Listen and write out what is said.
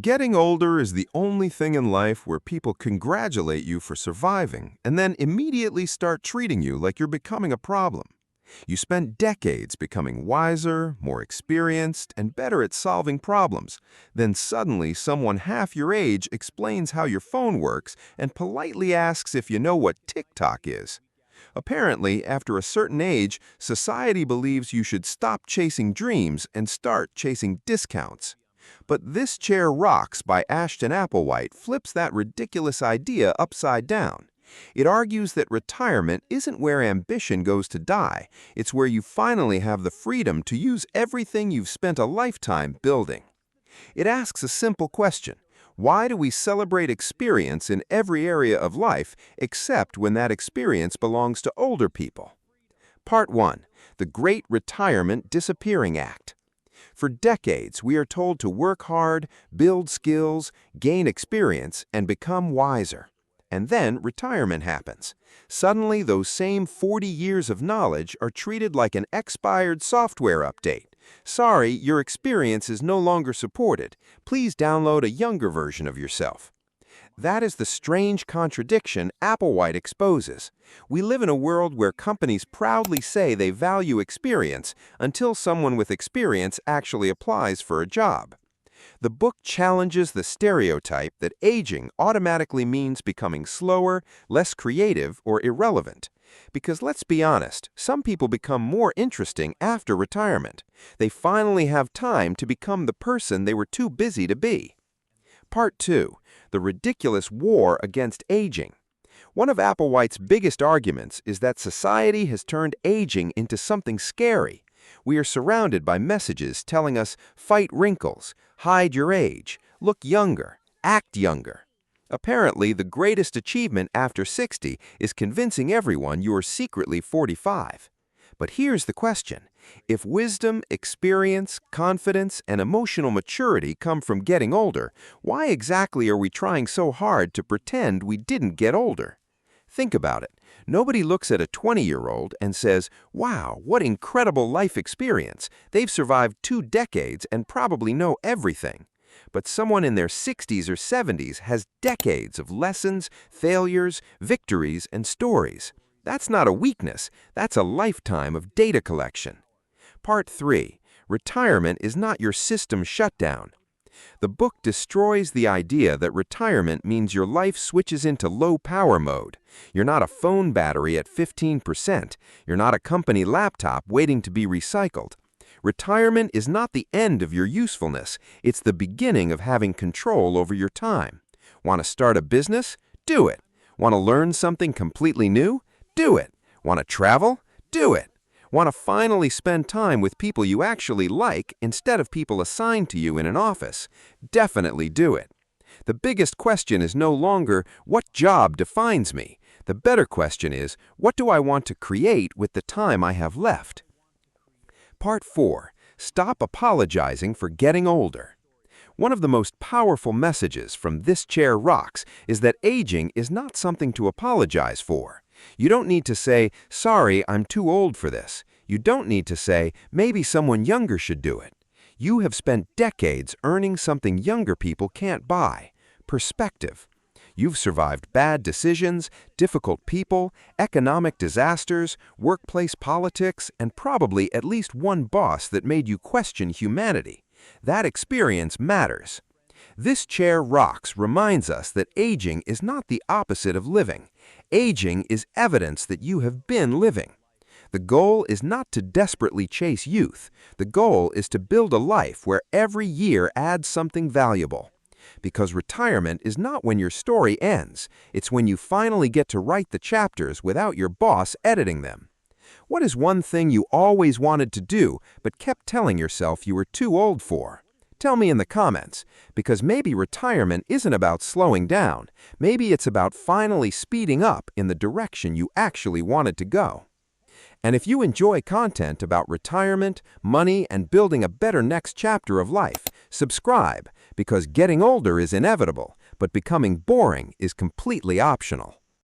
Getting older is the only thing in life where people congratulate you for surviving and then immediately start treating you like you're becoming a problem. You spent decades becoming wiser, more experienced, and better at solving problems. Then suddenly someone half your age explains how your phone works and politely asks if you know what TikTok is. Apparently, after a certain age, society believes you should stop chasing dreams and start chasing discounts. But This Chair Rocks by Ashton Applewhite flips that ridiculous idea upside down. It argues that retirement isn't where ambition goes to die, it's where you finally have the freedom to use everything you've spent a lifetime building. It asks a simple question: why do we celebrate experience in every area of life except when that experience belongs to older people? Part 1. The Great Retirement Disappearing Act. For decades, we are told to work hard, build skills, gain experience, and become wiser. And then retirement happens. Suddenly, those same 40 years of knowledge are treated like an expired software update. Sorry, your experience is no longer supported. Please download a younger version of yourself. That is the strange contradiction Applewhite exposes. We live in a world where companies proudly say they value experience until someone with experience actually applies for a job. The book challenges the stereotype that aging automatically means becoming slower, less creative, or irrelevant. Because let's be honest, some people become more interesting after retirement. They finally have time to become the person they were too busy to be. Part 2. The Ridiculous War Against Aging. One of Applewhite's biggest arguments is that society has turned aging into something scary. We are surrounded by messages telling us, fight wrinkles, hide your age, look younger, act younger. Apparently, the greatest achievement after 60 is convincing everyone you are secretly 45. But here's the question. If wisdom, experience, confidence, and emotional maturity come from getting older, why exactly are we trying so hard to pretend we didn't get older? Think about it. Nobody looks at a 20-year-old and says, wow, what incredible life experience. They've survived 2 decades and probably know everything. But someone in their 60s or 70s has decades of lessons, failures, victories, and stories. That's not a weakness, that's a lifetime of data collection. Part 3. Retirement is not your system shutdown. The book destroys the idea that retirement means your life switches into low-power mode. You're not a phone battery at 15%. You're not a company laptop waiting to be recycled. Retirement is not the end of your usefulness. It's the beginning of having control over your time. Want to start a business? Do it. Want to learn something completely new? Do it. Want to travel? Do it. Want to finally spend time with people you actually like instead of people assigned to you in an office? Definitely do it. The biggest question is no longer, what job defines me? The better question is, what do I want to create with the time I have left? Part 4. Stop apologizing for getting older. One of the most powerful messages from This Chair Rocks is that aging is not something to apologize for. You don't need to say, sorry, I'm too old for this. You don't need to say, maybe someone younger should do it. You have spent decades earning something younger people can't buy: perspective. You've survived bad decisions, difficult people, economic disasters, workplace politics, and probably at least one boss that made you question humanity. That experience matters. This Chair Rocks reminds us that aging is not the opposite of living. Aging is evidence that you have been living. The goal is not to desperately chase youth. The goal is to build a life where every year adds something valuable. Because retirement is not when your story ends. It's when you finally get to write the chapters without your boss editing them. What is one thing you always wanted to do but kept telling yourself you were too old for? Tell me in the comments, because maybe retirement isn't about slowing down. Maybe it's about finally speeding up in the direction you actually wanted to go. And if you enjoy content about retirement, money, and building a better next chapter of life, subscribe, because getting older is inevitable, but becoming boring is completely optional.